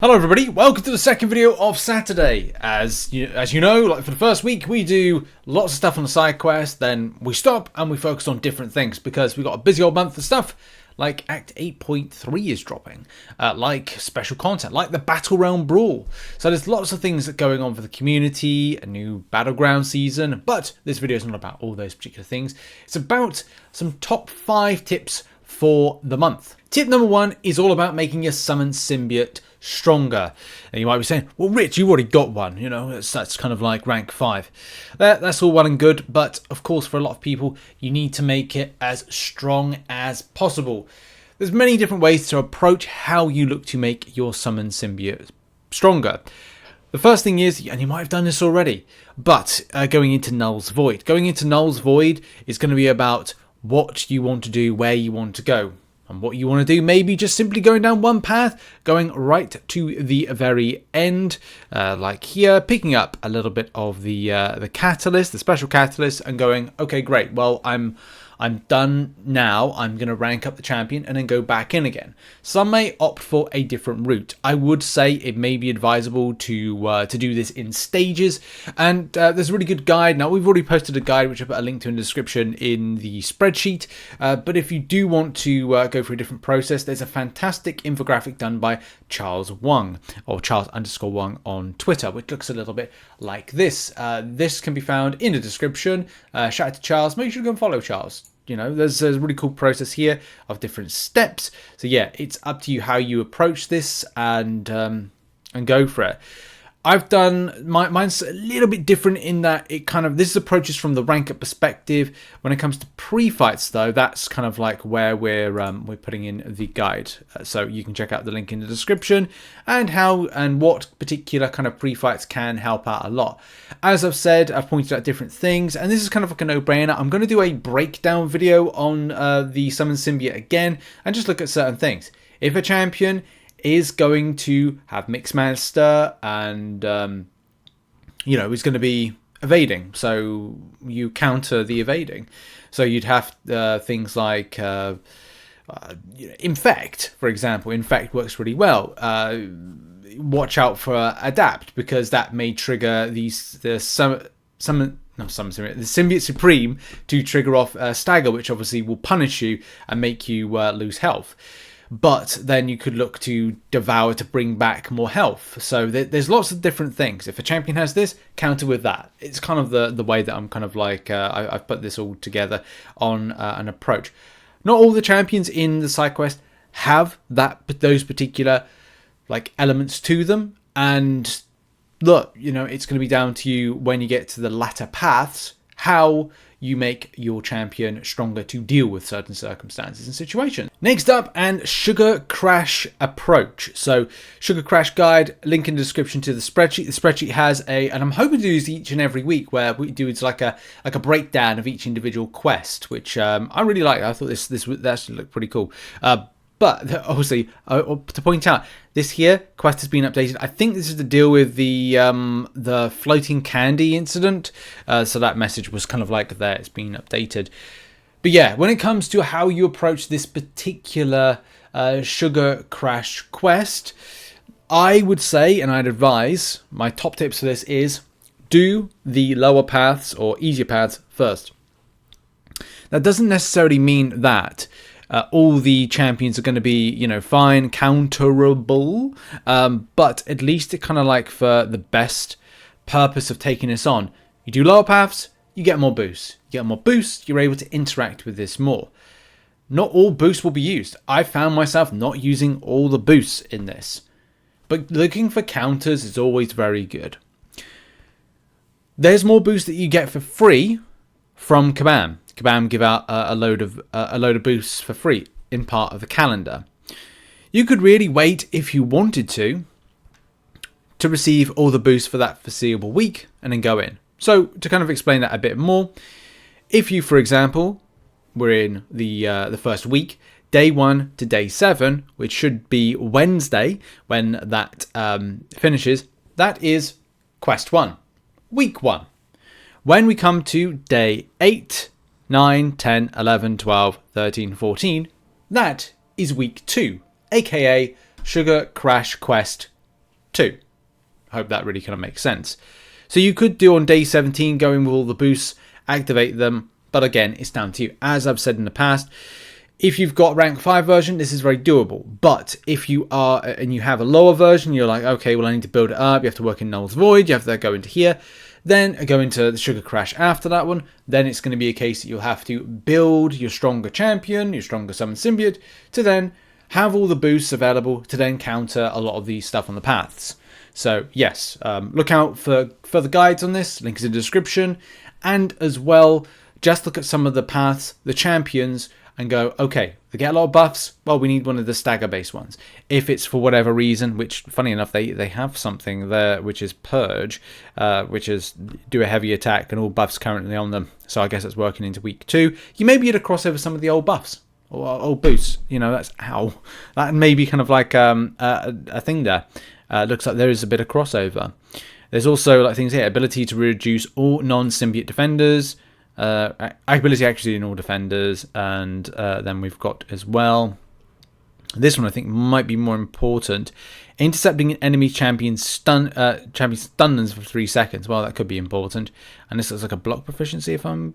Hello everybody, welcome to the second video of Saturday. As you know, like for the first week we do lots of stuff on the side quest, then we stop and we focus on different things because we've got a busy old month of stuff, like Act 8.3 is dropping, like special content, like the Battle Realm Brawl. So there's lots of things going on for the community, a new Battleground season, but this video is not about all those particular things. It's about some top 5 tips for the month. Tip number 1 is all about making your summon symbiote stronger. And you might be saying, well Rich, you already got one, you know, that's kind of like rank 5. That's all well and good, but of course for a lot of people you need to make it as strong as possible. There's many different ways to approach how you look to make your summon symbiote stronger. The first thing is, and you might have done this already, but going into Knulls Void. Going into Knulls Void is going to be about what you want to do, where you want to go. And what you want to do, maybe just simply going down one path, going right to the very end, like here, picking up a little bit of the catalyst, the special catalyst, and going, okay, great. Well, I'm done now. I'm going to rank up the champion and then go back in again. Some may opt for a different route. I would say it may be advisable to do this in stages. And there's a really good guide. Now, we've already posted a guide, which I put a link to in the description in the spreadsheet. But if you do want to go through a different process, there's a fantastic infographic done by Charles Wang, or Charles_Wang on Twitter, which looks a little bit like this. This can be found in the description. Shout out to Charles. Make sure to go and follow Charles. You know, there's a really cool process here of different steps. So yeah, it's up to you how you approach this and go for it. I've done mine's a little bit different in that it kind of, this approaches from the rank up perspective. When it comes to pre-fights though, that's kind of like where we're putting in the guide. So you can check out the link in the description and how and what particular kind of pre-fights can help out a lot. As I've said, I've pointed out different things, and this is kind of like a no-brainer. I'm going to do a breakdown video on the Summon Symbiote again and just look at certain things. If a champion is going to have Mixmaster and, you know, is going to be evading. So you counter the evading. So you'd have things like Infect, for example. Infect works really well. Watch out for Adapt, because that may trigger the Symbiote Supreme to trigger off Stagger, which obviously will punish you and make you lose health. But then you could look to Devour to bring back more health. So there's lots of different things. If a champion has this, counter with that. It's kind of the way that I'm kind of like, I've put this all together on an approach. Not all the champions in the side quest have those particular like elements to them. And look, you know, it's going to be down to you when you get to the latter paths, how you make your champion stronger to deal with certain circumstances and situations. Next up, and Sugar Crash approach. So Sugar Crash guide, link in the description to the spreadsheet. The spreadsheet has and I'm hoping to do this each and every week, where we do it's like a breakdown of each individual quest, which I really like. I thought this actually looked pretty cool. But obviously, to point out, this here quest has been updated. I think this is to deal with the floating candy incident. So that message was kind of like there. It's been updated. But yeah, when it comes to how you approach this particular Sugar Crash quest, I would say, and I'd advise, my top tips for this is do the lower paths or easier paths first. That doesn't necessarily mean that all the champions are going to be, you know, fine, counterable, but at least it kind of like for the best purpose of taking this on. You do lower paths, you get more boosts. You get more boosts, you're able to interact with this more. Not all boosts will be used. I found myself not using all the boosts in this, but looking for counters is always very good. There's more boosts that you get for free from Kabam. Kabam give out a load of boosts for free in part of the calendar. You could really wait if you wanted to receive all the boosts for that foreseeable week and then go in. So to kind of explain that a bit more, if you, for example, were in the first week, day 1 to day 7, which should be Wednesday when that finishes, that is quest 1, week 1. When we come to day 8, 9, 10, 11, 12, 13, 14, that is week 2, aka Sugar Crash Quest 2. Hope that really kind of makes sense. So you could do on day 17, go in with all the boosts, activate them, but again, it's down to you. As I've said in the past, if you've got rank 5 version, this is very doable. But if you are, and you have a lower version, you're like, okay, well, I need to build it up. You have to work in Knulls Void. You have to go into here. Then go into the Sugar Crash after that one. Then it's going to be a case that you'll have to build your stronger champion, your stronger summon symbiote, to then have all the boosts available to then counter a lot of the stuff on the paths. So yes, look out for further guides on this. Link is in the description. And as well, just look at some of the paths, the champions, and go, okay, they get a lot of buffs, well, we need one of the stagger-based ones. If it's for whatever reason, which, funny enough, they have something there, which is Purge, which is do a heavy attack and all buffs currently on them. So I guess it's working into week 2. You may be able to cross over some of the old buffs, or old boosts. You know, that's how. That may be kind of like a thing there. Looks like there is a bit of crossover. There's also like things here, ability to reduce all non-symbiote defenders, ability actually in all defenders, and then we've got as well, this one I think might be more important, intercepting an enemy champion's stuns for 3 seconds. Well, that could be important. And this looks like a block proficiency if I'm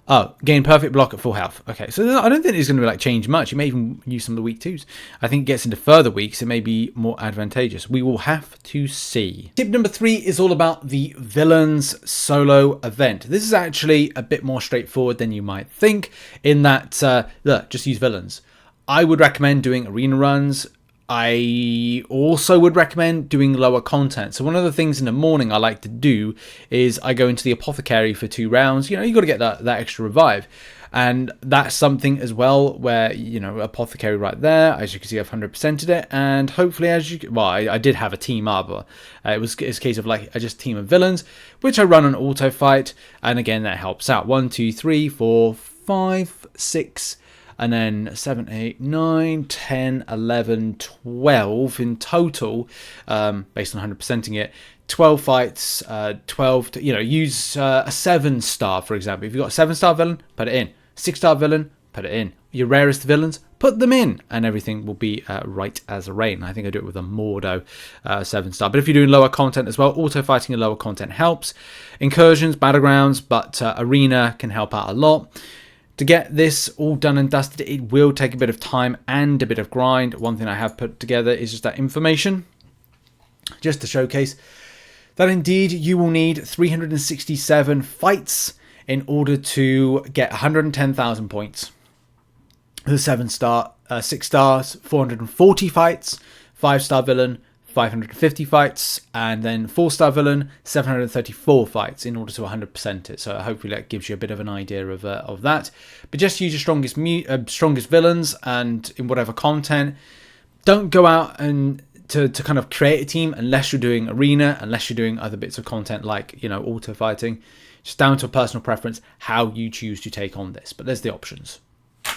oh, gain perfect block at full health. Okay, so I don't think it's going to like change much. You may even use some of the week 2s. I think it gets into further weeks, it may be more advantageous. We will have to see. Tip number 3 is all about the villains solo event. This is actually a bit more straightforward than you might think, in that, look, just use villains. I would recommend doing arena runs. I also would recommend doing lower content. So one of the things in the morning I like to do is I go into the apothecary for 2 rounds. You know, you got to get that extra revive. And that's something as well where, you know, apothecary right there, as you can see, I've 100%ed it. And hopefully, as you, well, I did have a team up, but it's a case of like, I just team of villains, which I run on auto fight. And again, that helps out. 1, 2, 3, 4, 5, 6, and then 7, 8, 9, 10, 11, 12 in total, based on 100%ing it. 12 fights, 12, you know, use a 7-star, for example. If you've got a 7-star villain, put it in. 6-star villain, put it in. Your rarest villains, put them in, and everything will be right as rain. I think I do it with a Mordo 7-star. But if you're doing lower content as well, auto fighting in lower content helps. Incursions, battlegrounds, but arena can help out a lot. To get this all done and dusted, it will take a bit of time and a bit of grind. One thing I have put together is just that information, just to showcase that indeed you will need 367 fights in order to get 110,000 points. The 7-star, 6 stars, 440 fights, 5-star villain, 550 fights, and then 4-star villain, 734 fights in order to 100% it. So hopefully that gives you a bit of an idea of that. But just use your strongest villains, and in whatever content, don't go out and to kind of create a team unless you're doing arena, unless you're doing other bits of content like, you know, auto fighting. Just down to a personal preference how you choose to take on this. But there's the options.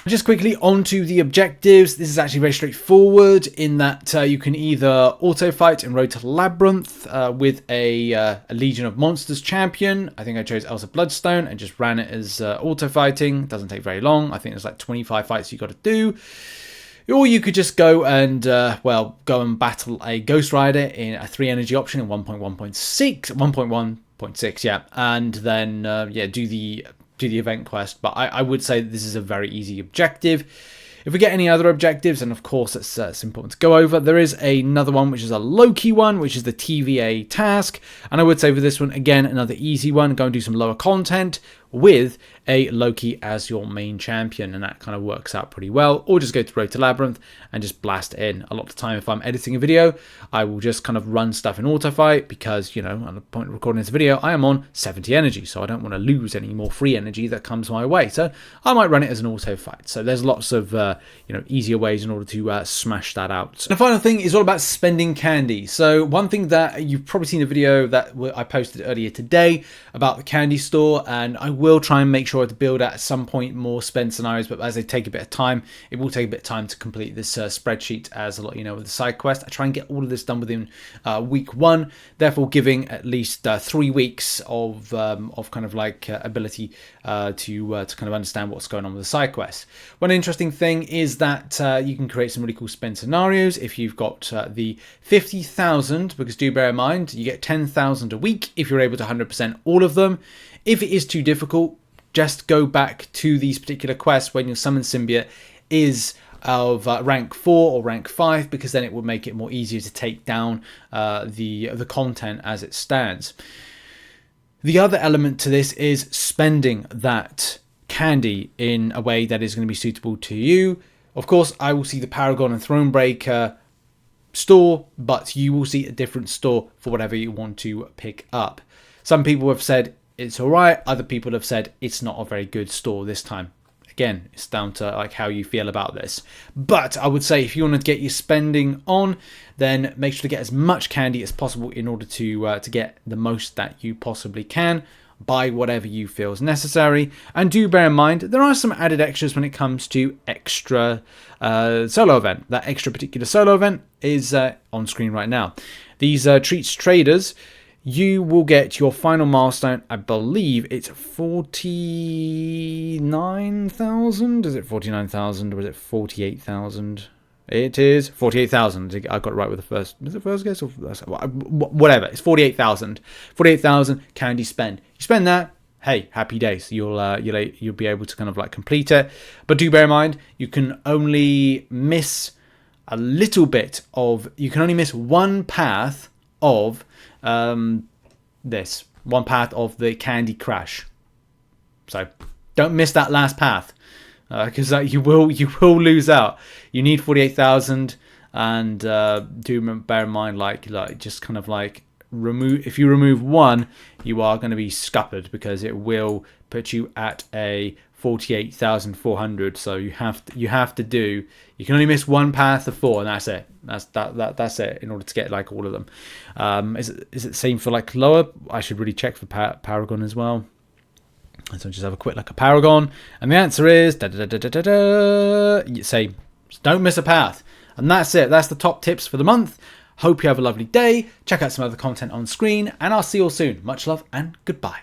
Just quickly onto the objectives. This is actually very straightforward in that you can either auto fight and road to Labyrinth with a Legion of Monsters champion. I think I chose Elsa Bloodstone and just ran it as auto fighting. Doesn't take very long. I think there's like 25 fights you got to do. Or you could just go and, well, go and battle a Ghost Rider in a 3 energy option in 1.1.6, yeah. And then, yeah, do the event quest. But I would say this is a very easy objective. If we get any other objectives, and of course it's important to go over, there is another one which is a Loki one, which is the TVA task. And I would say for this one, again, another easy one. Go and do some lower content with a Loki as your main champion, and that kind of works out pretty well. Or just go to Road to Labyrinth and just blast in. A lot of the time if I'm editing a video, I will just kind of run stuff in auto fight because, you know, at the point of recording this video, I am on 70 energy, so I don't want to lose any more free energy that comes my way. So I might run it as an auto fight. So there's lots of you know, easier ways in order to smash that out. The final thing is all about spending candy. So one thing that you've probably seen a video that I posted earlier today about the candy store, and I will try and make sure to build at some point more spend scenarios, but as they take a bit of time, it will take a bit of time to complete this spreadsheet, as a lot with the side quest. I try and get all of this done within week 1, therefore giving at least 3 weeks of kind of like ability to kind of understand what's going on with the side quest. One interesting thing is that you can create some really cool spend scenarios if you've got the 50,000, because do bear in mind you get 10,000 a week if you're able to 100% all of them. If it is too difficult, just go back to these particular quests when your summon symbiote is of rank 4 or rank 5, because then it will make it more easier to take down the content as it stands. The other element to this is spending that candy in a way that is going to be suitable to you. Of course, I will see the Paragon and Thronebreaker store, but you will see a different store for whatever you want to pick up. Some people have said it's all right. Other people have said it's not a very good store this time. Again, it's down to like how you feel about this. But I would say if you want to get your spending on, then make sure to get as much candy as possible in order to get the most that you possibly can. Buy whatever you feel is necessary, and do bear in mind there are some added extras when it comes to extra solo event. That extra particular solo event is on screen right now. These treats traders, you will get your final milestone. I believe it's 49,000. Is it 49,000 or is it 48,000? It is 48,000. I got it right with the first. Was it first guess or whatever? It's 48,000. 48,000 candy spend. You spend that. Hey, happy days. You'll be able to kind of like complete it. But do bear in mind, you can only miss a little bit of. You can only miss one path of this. One path of the candy crash. So don't miss that last path. Because you will lose out. You need 48,000, and do bear in mind, like just kind of like remove. If you remove one, you are going to be scuppered, because it will put you at a 48,400. So you have to do. You can only miss one path of 4, and that's it. That's it in order to get like all of them. Is it the same for like lower? I should really check for Paragon as well. So just have a quick look at Paragon, and the answer is say don't miss a path. And that's it. That's the top tips for the month. Hope you have a lovely day. Check out some other content on screen, and I'll see you all soon. Much love and goodbye.